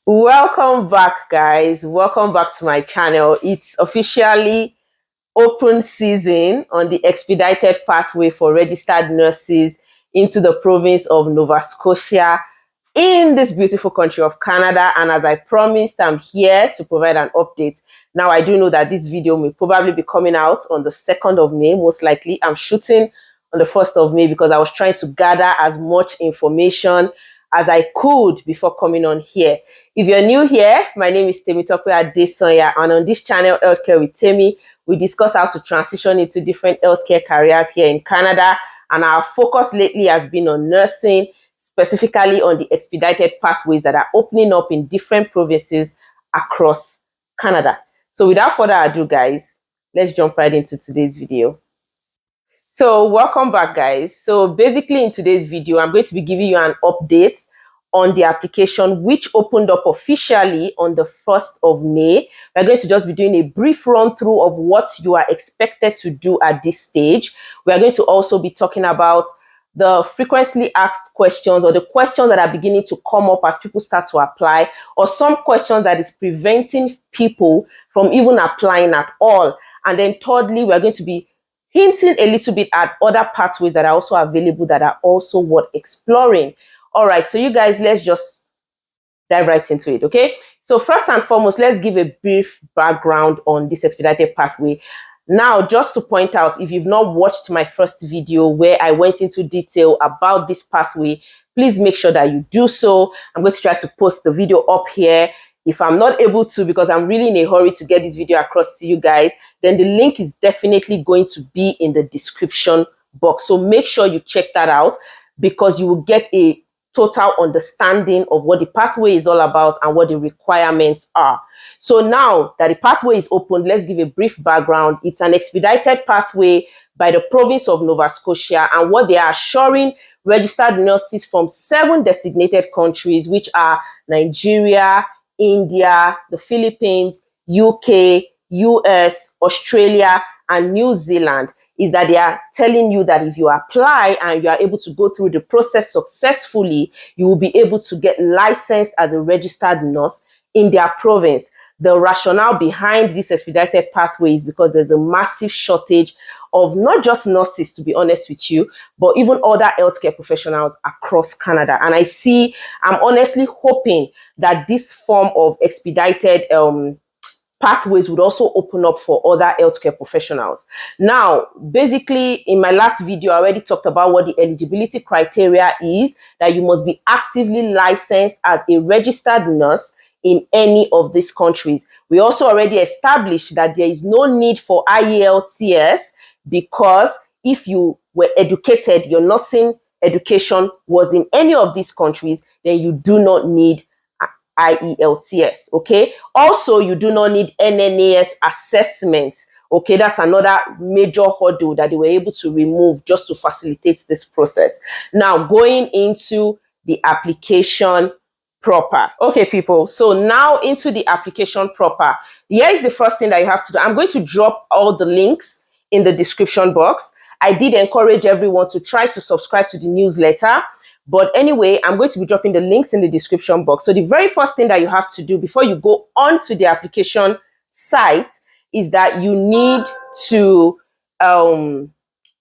Welcome back, guys. Welcome back to my channel. It's officially open season on the expedited pathway for registered nurses into the province of Nova Scotia in this beautiful country of Canada. And as I promised, I'm here to provide an update. Now, I do know that this video may probably be coming out on the 2nd of May, most likely. I'm shooting on the 1st of May because I was trying to gather as much information as I could before coming on here. If you're new here, my name is Temitope Adesanya, and on this channel, Healthcare with Temi, we discuss how to transition into different healthcare careers here in Canada, and our focus lately has been on nursing, specifically on the expedited pathways that are opening up in different provinces across Canada. So without further ado, guys, let's jump right into today's video. So welcome back, guys. So basically in today's video, I'm going to be giving you an update on the application which opened up officially on the 1st of May. We're going to just be doing a brief run through of what you are expected to do at this stage. We're going to also be talking about the frequently asked questions, or the questions that are beginning to come up as people start to apply, or some questions that is preventing people from even applying at all. And then thirdly, we're going to be hinting a little bit at other pathways that are also available that are also worth exploring. All right, so you guys, let's just dive right into it, okay? So first and foremost, let's give a brief background on this expedited pathway. Now, just to point out, if you've not watched my first video where I went into detail about this pathway, please make sure that you do so. I'm going to try to post the video up here. If I'm not able to, because I'm really in a hurry to get this video across to you guys, then the link is definitely going to be in the description box. So make sure you check that out, because you will get a total understanding of what the pathway is all about and what the requirements are. So now that the pathway is open, let's give a brief background. It's an expedited pathway by the province of Nova Scotia, and what they are assuring registered nurses from 7 designated countries, which are Nigeria, India, the Philippines, UK, US, Australia, and New Zealand, is that they are telling you that if you apply and you are able to go through the process successfully, you will be able to get licensed as a registered nurse in their province. The rationale behind this expedited pathway is because there's a massive shortage of not just nurses, to be honest with you, but even other healthcare professionals across Canada. And I'm honestly hoping that this form of expedited pathways would also open up for other healthcare professionals. Now, basically, in my last video, I already talked about what the eligibility criteria is, that you must be actively licensed as a registered nurse in any of these countries. We also already established that there is no need for IELTS, because if you were educated, your nursing education was in any of these countries, then you do not need IELTS, okay? Also, you do not need NNAS assessment, okay? That's another major hurdle that they were able to remove just to facilitate this process. Now, going into the application proper. Okay, people, so now into the application proper. Here is the first thing that you have to do. I'm going to drop all the links in the description box. I did encourage everyone to try to subscribe to the newsletter. But anyway, I'm going to be dropping the links in the description box. So the very first thing that you have to do before you go onto the application site is that you need to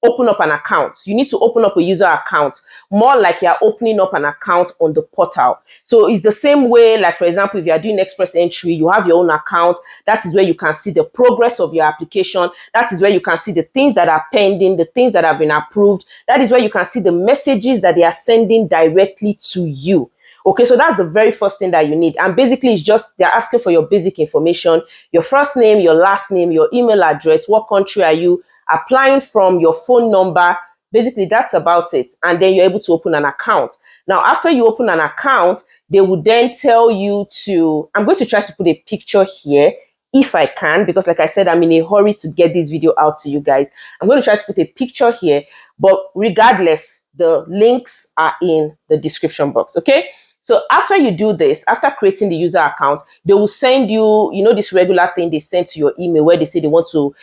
open up an account. You need to open up a user account, more like you're opening up an account on the portal. So it's the same way, like for example, if you are doing express entry, you have your own account. That is where you can see the progress of your application. That is where you can see the things that are pending, the things that have been approved. That is where you can see the messages that they are sending directly to you. Okay, so that's the very first thing that you need. And basically, it's just they're asking for your basic information, your first name, your last name, your email address, what country are you applying from, your phone number. Basically, that's about it. And then you're able to open an account. Now, after you open an account, they will then tell you to, I'm going to try to put a picture here if I can, because like I said, I'm in a hurry to get this video out to you guys. I'm going to try to put a picture here, but regardless, the links are in the description box, okay? So after you do this, after creating the user account, they will send you, this regular thing they send to your email where they say they want to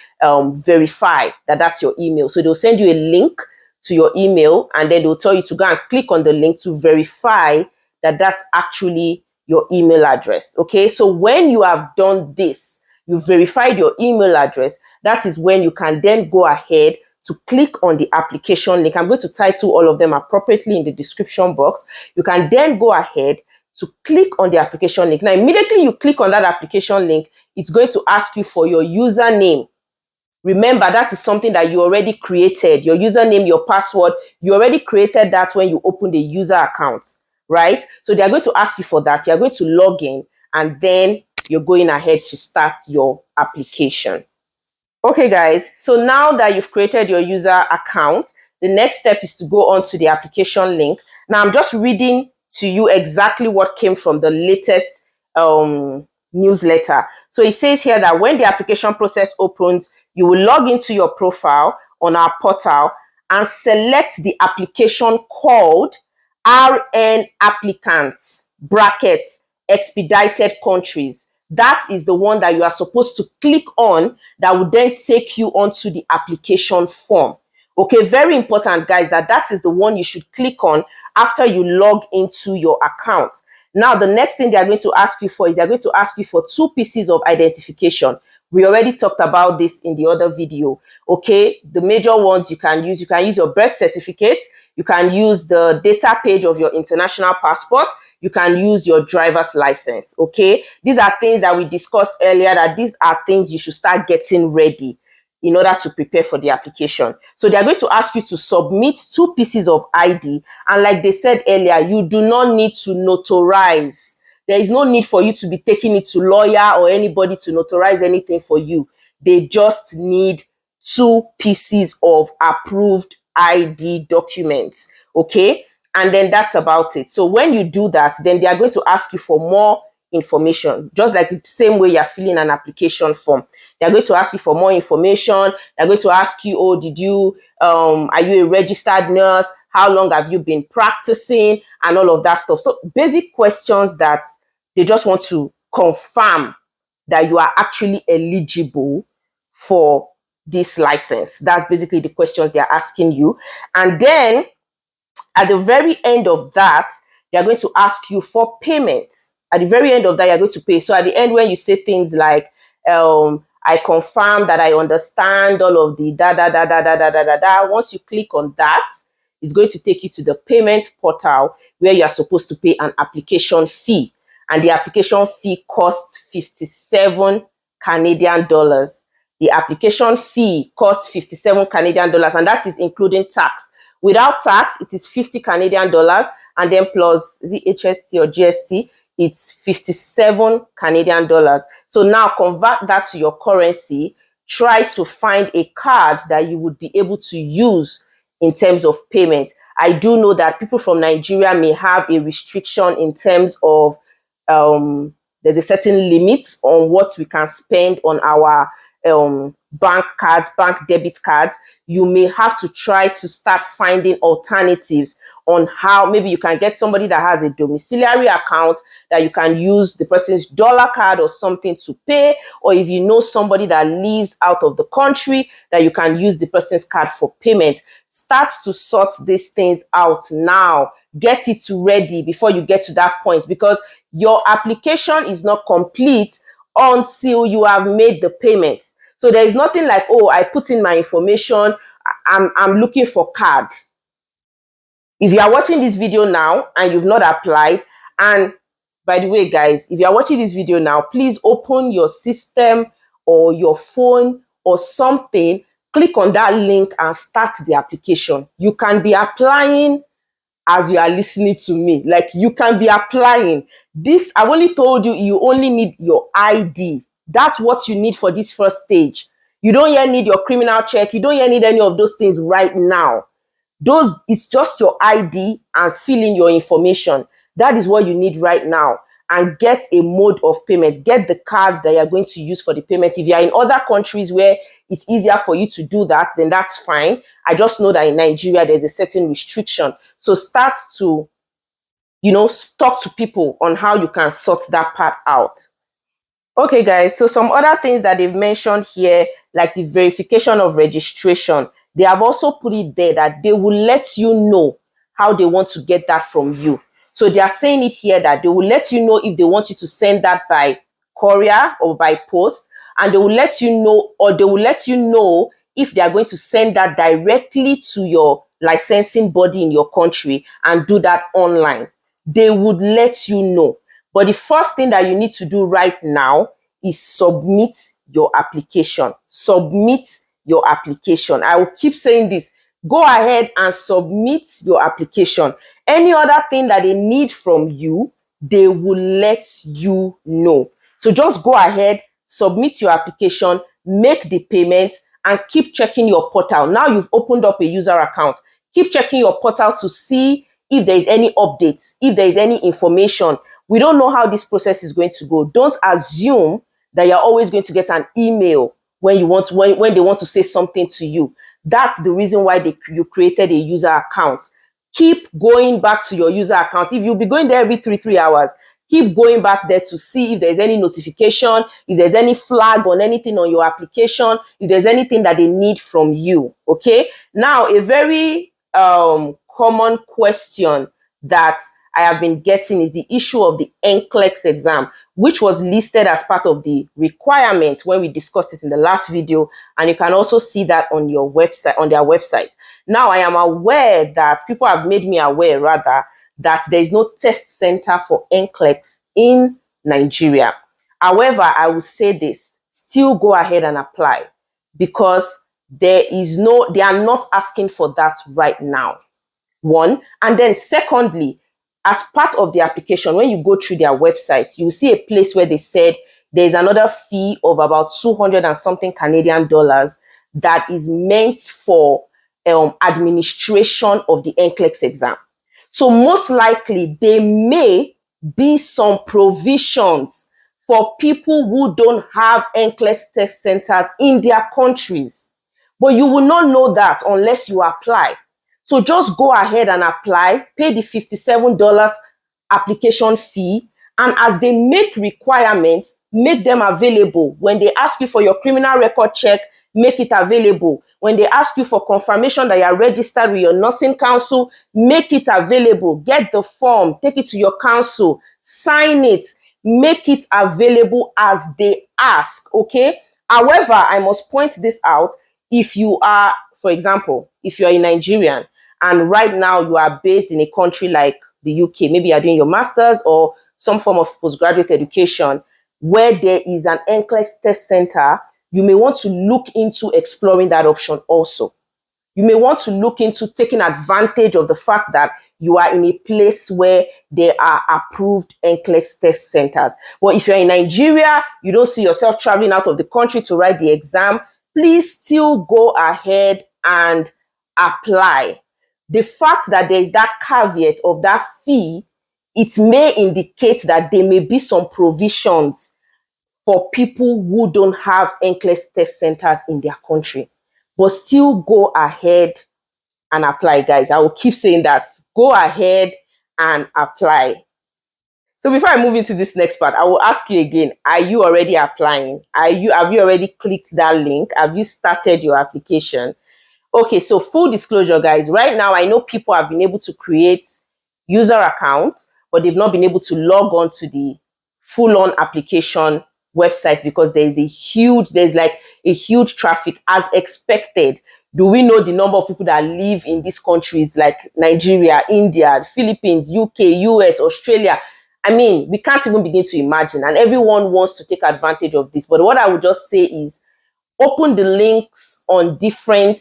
verify that that's your email. So they'll send you a link to your email, and then they'll tell you to go and click on the link to verify that that's actually your email address, okay? So when you have done this, you verified your email address, that is when you can then go ahead to click on the application link. I'm going to title all of them appropriately in the description box. You can then go ahead to click on the application link. Now, immediately you click on that application link, it's going to ask you for your username. Remember, that is something that you already created. Your username, your password, you already created that when you open the user account, right? So they are going to ask you for that. You are going to log in, and then you're going ahead to start your application. Okay, guys, so now that you've created your user account, the next step is to go on to the application link. Now, I'm just reading to you exactly what came from the latest newsletter. So it says here that when the application process opens, you will log into your profile on our portal and select the application called RN applicants, brackets, expedited countries. That is the one that you are supposed to click on, that will then take you onto the application form. Okay, very important, guys, that is the one you should click on after you log into your account. Now, the next thing they are going to ask you for is they're going to ask you for 2 pieces of identification. We already talked about this in the other video. Okay, the major ones you can use your birth certificate, you can use the data page of your international passport, you can use your driver's license. Okay, these are things that we discussed earlier, that these are things you should start getting ready in order to prepare for the application. So they are going to ask you to submit 2 pieces of ID. And like they said earlier, you do not need to notarize. There is no need for you to be taking it to lawyer or anybody to notarize anything for you. They just need 2 pieces of approved ID documents. Okay, and then that's about it. So when you do that, then they are going to ask you for more information, just like the same way you're filling an application form. They're going to ask you for more information. They're going to ask you, oh, are you a registered nurse? How long have you been practicing? And all of that stuff. So basic questions that they just want to confirm that you are actually eligible for this license. That's basically the questions they're asking you. And then at the very end of that, they're going to ask you for payments. At the very end of that, you're going to pay. So at the end, when you say things like, I confirm that I understand all of the once you click on that, it's going to take you to the payment portal where you are supposed to pay an application fee. And the application fee costs 57 Canadian dollars. The application fee costs 57 Canadian dollars, and that is including tax. Without tax, it is 50 Canadian dollars, and then plus the HST or GST, it's 57 Canadian dollars. So now convert that to your currency. Try to find a card that you would be able to use in terms of payment. I do know that people from Nigeria may have a restriction in terms of there's a certain limit on what we can spend on our bank cards, bank debit cards. You may have to try to start finding alternatives on how maybe you can get somebody that has a domiciliary account that you can use the person's dollar card or something to pay, or if you know somebody that lives out of the country, that you can use the person's card for payment. Start to sort these things out now. Get it ready before you get to that point, because your application is not complete until you have made the payment. So there is nothing like, oh, I put in my information, I'm looking for card. If you are watching this video now and you've not applied, and by the way, guys, if you are watching this video now, please open your system or your phone or something, click on that link and start the application. You can be applying as you are listening to me. Like, you can be applying. This, I've only told you, you only need your ID. That's what you need for this first stage. You don't yet need your criminal check. You don't yet need any of those things right now. It's just your ID and fill in your information. That is what you need right now. and get a mode of payment. Get the card that you're going to use for the payment. If you're in other countries where it's easier for you to do that, then that's fine. I just know that in Nigeria, there's a certain restriction. So start to, talk to people on how you can sort that part out. Okay, guys, so some other things that they've mentioned here, like the verification of registration, they have also put it there that they will let you know how they want to get that from you. So they are saying it here that they will let you know if they want you to send that by courier or by post, and they will let you know, or they will let you know if they are going to send that directly to your licensing body in your country and do that online. They would let you know. But the first thing that you need to do right now is submit your application. Submit your application. I will keep saying this. Go ahead and submit your application. Any other thing that they need from you, they will let you know. So just go ahead, submit your application, make the payments, and keep checking your portal. Now you've opened up a user account. Keep checking your portal to see if there is any updates, if there is any information. We don't know how this process is going to go. Don't assume that you're always going to get an email when they want to say something to you. That's the reason why you created a user account. Keep going back to your user account. If you'll be going there every three hours, keep going back there to see if there's any notification, if there's any flag on anything on your application, if there's anything that they need from you. Okay. Now, a very common question that I have been getting is the issue of the NCLEX exam, which was listed as part of the requirements when we discussed it in the last video. And you can also see that on your website, on their website. Now, I am aware that people have made me aware, rather, that there is no test center for NCLEX in Nigeria. However, I will say this, still go ahead and apply, because they are not asking for that right now. One. And then secondly, as part of the application, when you go through their website, you will see a place where they said there's another fee of about 200 and something Canadian dollars that is meant for administration of the NCLEX exam. So most likely there may be some provisions for people who don't have NCLEX test centers in their countries. But you will not know that unless you apply. So just go ahead and apply, pay the $57 application fee, and as they make requirements, make them available. When they ask you for your criminal record check, make it available. When they ask you for confirmation that you are registered with your nursing council, make it available. Get the form, take it to your council, sign it, make it available as they ask, okay? However, I must point this out. If you are, for example, if you're a Nigerian and right now you are based in a country like the UK, maybe you're doing your master's or some form of postgraduate education where there is an NCLEX test center, you may want to look into exploring that option also. You may want to look into taking advantage of the fact that you are in a place where there are approved NCLEX test centers. But if you're in Nigeria, you don't see yourself traveling out of the country to write the exam, please still go ahead and apply. The fact that there is that caveat of that fee, it may indicate that there may be some provisions for people who don't have NCLEX test centers in their country. But still go ahead and apply, guys. I will keep saying that. Go ahead and apply. So before I move into this next part, I will ask you again, are you already applying? Have you already clicked that link? Have you started your application? Okay, so full disclosure, guys, right now I know people have been able to create user accounts, but they've not been able to log on to the full-on application website because there's like a huge traffic as expected. Do we know the number of people that live in these countries like Nigeria, India, Philippines, UK, US, Australia? I mean, we can't even begin to imagine, and everyone wants to take advantage of this. But what I would just say is open the links on different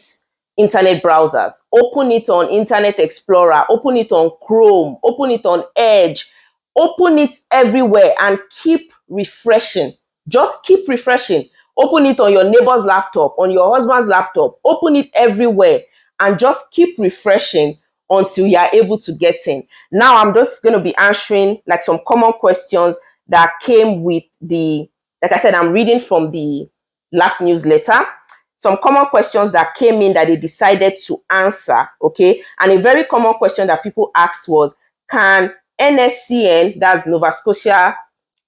internet browsers. Open it on Internet Explorer, open it on Chrome, open it on Edge, open it everywhere and keep refreshing. Just keep refreshing. Open it on your neighbor's laptop, on your husband's laptop, open it everywhere and just keep refreshing until you are able to get in. Now, I'm just going to be answering like some common questions that came with the, like I said, I'm reading from the last newsletter. Some common questions that came in that they decided to answer, okay? And a very common question that people asked was, can NSCN, that's Nova Scotia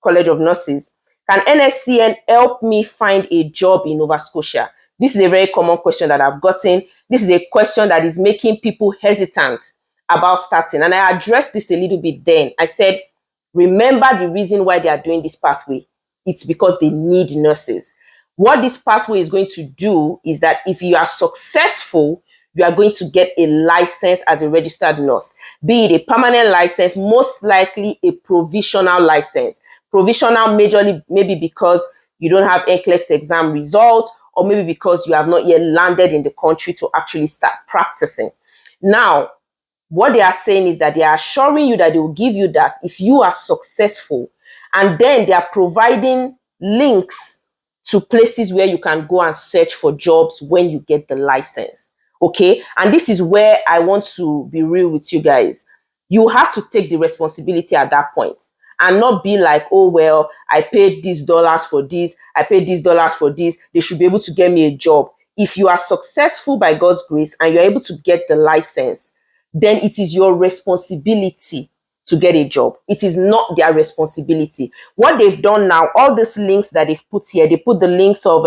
College of Nurses, can NSCN help me find a job in Nova Scotia? This is a very common question that I've gotten. This is a question that is making people hesitant about starting. And I addressed this a little bit then. I said, remember the reason why they are doing this pathway. It's because they need nurses. What this pathway is going to do is that if you are successful, you are going to get a license as a registered nurse, be it a permanent license, most likely a provisional license. Provisional majorly maybe because you don't have NCLEX exam results, or maybe because you have not yet landed in the country to actually start practicing. Now, what they are saying is that they are assuring you that they will give you that if you are successful, and then they are providing links to places where you can go and search for jobs when you get the license. Okay, and this is where I want to be real with you guys. You have to take the responsibility at that point and not be like, oh, well, I paid these dollars for this, I paid these dollars for this, they should be able to get me a job. If you are successful by God's grace and you're able to get the license, then it is your responsibility to get a job. It is not their responsibility. What they've done now, all these links that they've put here, they put the links of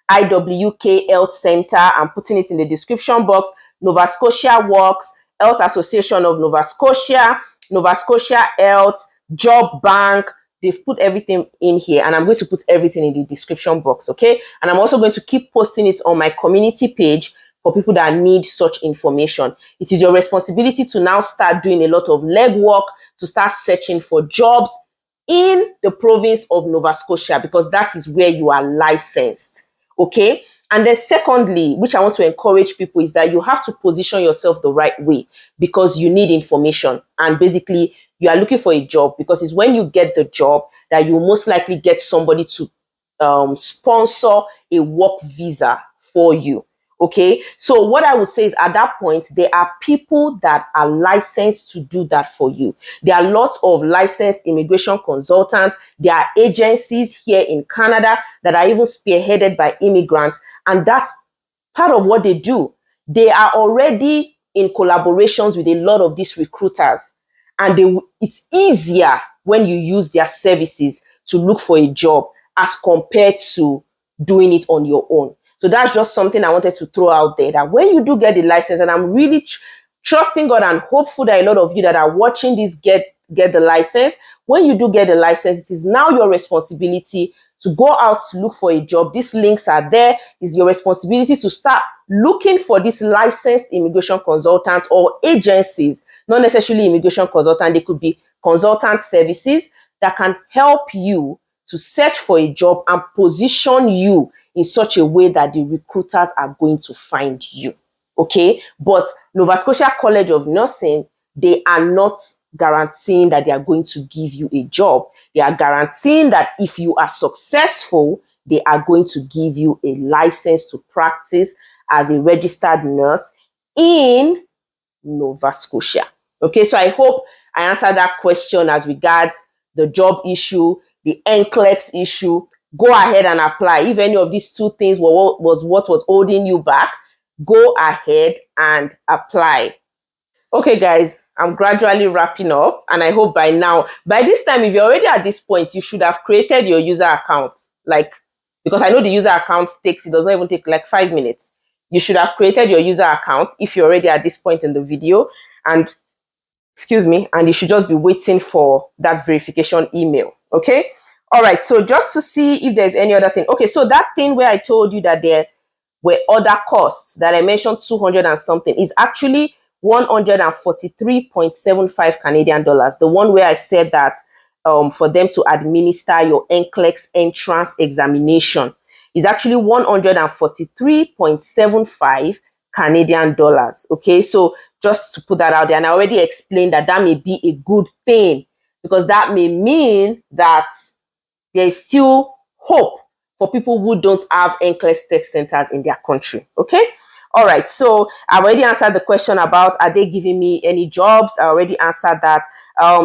IWK Health Center. I'm putting it in the description box. Nova Scotia Works, Health Association of Nova Scotia, Nova Scotia Health, Job Bank. They've put everything in here, and I'm going to put everything in the description box, okay? And I'm also going to keep posting it on my community page for people that need such information. It is your responsibility to now start doing a lot of legwork, to start searching for jobs in the province of Nova Scotia, because that is where you are licensed, okay? And then secondly, which I want to encourage people, is that you have to position yourself the right way, because you need information. And basically, you are looking for a job, because it's when you get the job that you most likely get somebody to sponsor a work visa for you. Okay, so what I would say is at that point, there are people that are licensed to do that for you. There are lots of licensed immigration consultants. There are agencies here in Canada that are even spearheaded by immigrants. And that's part of what they do. They are already in collaborations with a lot of these recruiters. And it's easier when you use their services to look for a job as compared to doing it on your own. So that's just something I wanted to throw out there, that when you do get the license, and I'm really trusting God and hopeful that a lot of you that are watching this get the license. When you do get the license, it is now your responsibility to go out to look for a job. These links are there. It's your responsibility to start looking for these licensed immigration consultants or agencies, not necessarily immigration consultant. They could be consultant services that can help you to search for a job and position you in such a way that the recruiters are going to find you. Okay, but Nova Scotia College of Nursing, they are not guaranteeing that they are going to give you a job. They are guaranteeing that if you are successful, they are going to give you a license to practice as a registered nurse in Nova Scotia. Okay, so I hope I answered that question as regards the job issue, the NCLEX issue. Go ahead and apply. If any of these two things was what was holding you back, go ahead and apply. Okay, guys, I'm gradually wrapping up, and I hope by this time, if you're already at this point, you should have created your user account. Because I know the user account it does not even take like 5 minutes. You should have created your user account if you're already at this point in the video, and you should just be waiting for that verification email. Okay. All right. So just to see if there's any other thing. Okay. So that thing where I told you that there were other costs that I mentioned, 200 and something, is actually 143.75 Canadian dollars. The one where I said that for them to administer your NCLEX entrance examination is actually 143.75 Canadian dollars. Okay, so just to put that out there, and I already explained that may be a good thing, because that may mean that there is still hope for people who don't have NCLEX tech centers in their country. Okay, All right, so I've already answered the question about are they giving me any jobs? I already answered that.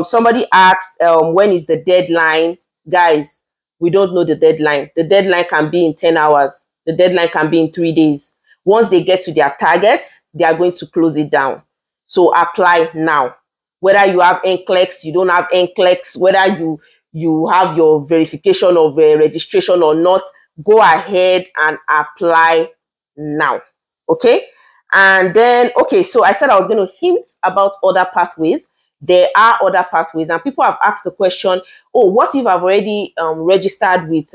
Somebody asked, when is the deadline? Guys, we don't know the deadline. The deadline can be in 10 hours. The deadline can be in 3 days. Once they get to their targets, they are going to close it down. So apply now. Whether you have NCLEX, you don't have NCLEX, whether you have your verification of registration or not, go ahead and apply now. Okay. And then, okay, so I said I was going to hint about other pathways. There are other pathways, and people have asked the question, oh, what if I've already registered with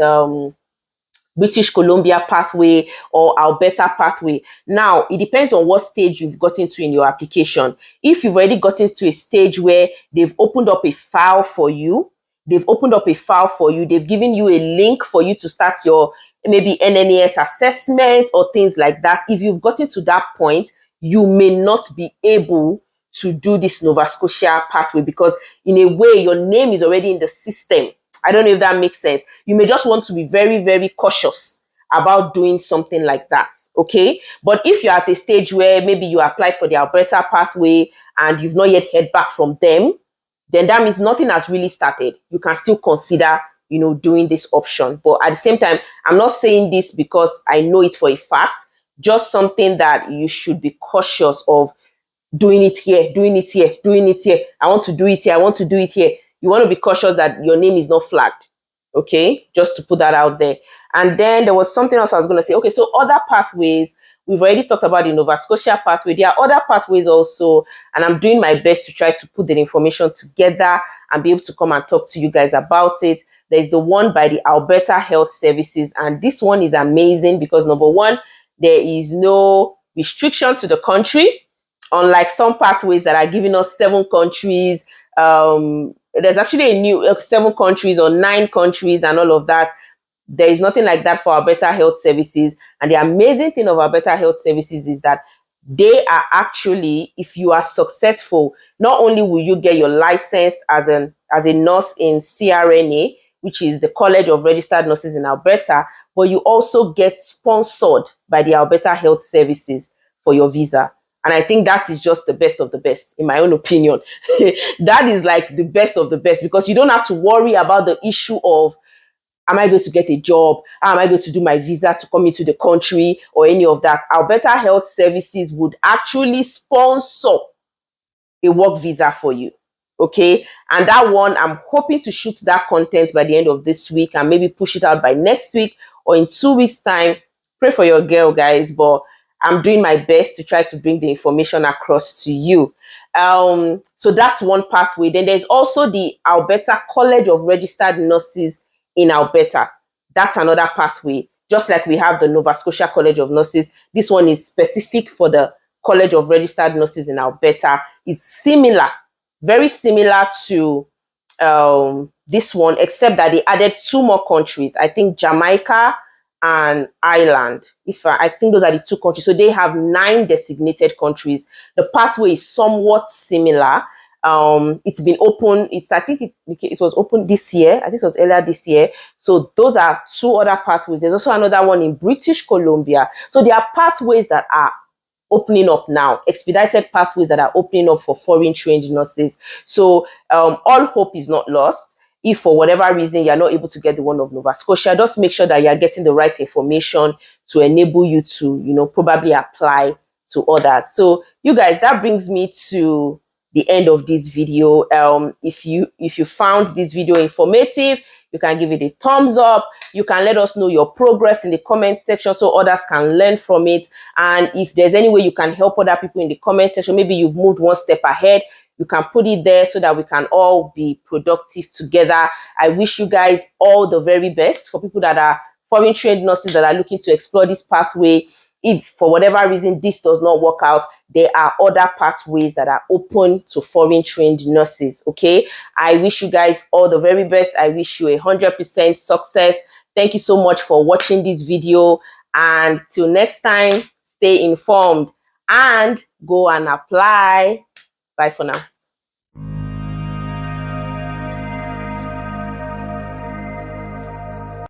British Columbia pathway or Alberta pathway? Now, it depends on what stage you've gotten to in your application. If you've already gotten to a stage where they've opened up a file for you, they've given you a link for you to start your maybe NNES assessment or things like that. If you've gotten to that point, you may not be able to do this Nova Scotia pathway because in a way, your name is already in the system. I don't know if that makes sense. You may just want to be very, very cautious about doing something like that. Okay. But if you're at a stage where maybe you applied for the Alberta pathway and you've not yet heard back from them, then that means nothing has really started. You can still consider, doing this option. But at the same time, I'm not saying this because I know it for a fact, just something that you should be cautious of doing it here. I want to do it here. You want to be cautious that your name is not flagged. Okay, just to put that out there. And then there was something else I was going to say. Okay, so other pathways, we've already talked about the Nova Scotia pathway. There are other pathways also, and I'm doing my best to try to put the information together and be able to come and talk to you guys about it. There's the one by the Alberta Health Services, and this one is amazing because number one, there is no restriction to the country, unlike some pathways that are giving us 7 countries. There's actually a new 7 countries or 9 countries and all of that. There is nothing like that for Alberta Health Services. And the amazing thing of Alberta Health Services is that they are actually, if you are successful, not only will you get your license as a nurse in CRNA, which is the College of Registered Nurses in Alberta, but you also get sponsored by the Alberta Health Services for your visa. And I think that is just the best of the best, in my own opinion. That is like the best of the best because you don't have to worry about the issue of, am I going to get a job? How am I going to do my visa to come into the country or any of that? Alberta Health Services would actually sponsor a work visa for you. Okay. And that one, I'm hoping to shoot that content by the end of this week and maybe push it out by next week or in 2 weeks' time. Pray for your girl, guys. But I'm doing my best to try to bring the information across to you. So that's one pathway. Then there's also the Alberta College of Registered Nurses in Alberta. That's another pathway. Just like we have the Nova Scotia College of Nurses, this one is specific for the College of Registered Nurses in Alberta. It's similar, very similar to this one, except that they added 2 more countries. I think Jamaica and Ireland. I think those are the 2 countries. So they have 9 designated countries. The pathway is somewhat similar. It's been open. I think it was open this year. I think it was earlier this year. So those are 2 other pathways. There's also another one in British Columbia. So there are pathways that are opening up now, expedited pathways that are opening up for foreign trained nurses. So all hope is not lost. If for whatever reason you're not able to get the one of Nova Scotia, just make sure that you're getting the right information to enable you to, probably apply to others. So you guys, that brings me to the end of this video. If you found this video informative, you can give it a thumbs up. You can let us know your progress in the comment section so others can learn from it. And if there's any way you can help other people in the comment section, maybe you've moved one step ahead, you can put it there so that we can all be productive together. I wish you guys all the very best. For people that are foreign trained nurses that are looking to explore this pathway, if for whatever reason this does not work out, there are other pathways that are open to foreign trained nurses. Okay, I wish you guys all the very best. I wish you 100% success. Thank you so much for watching this video, and till next time, stay informed and go and apply. Bye for now.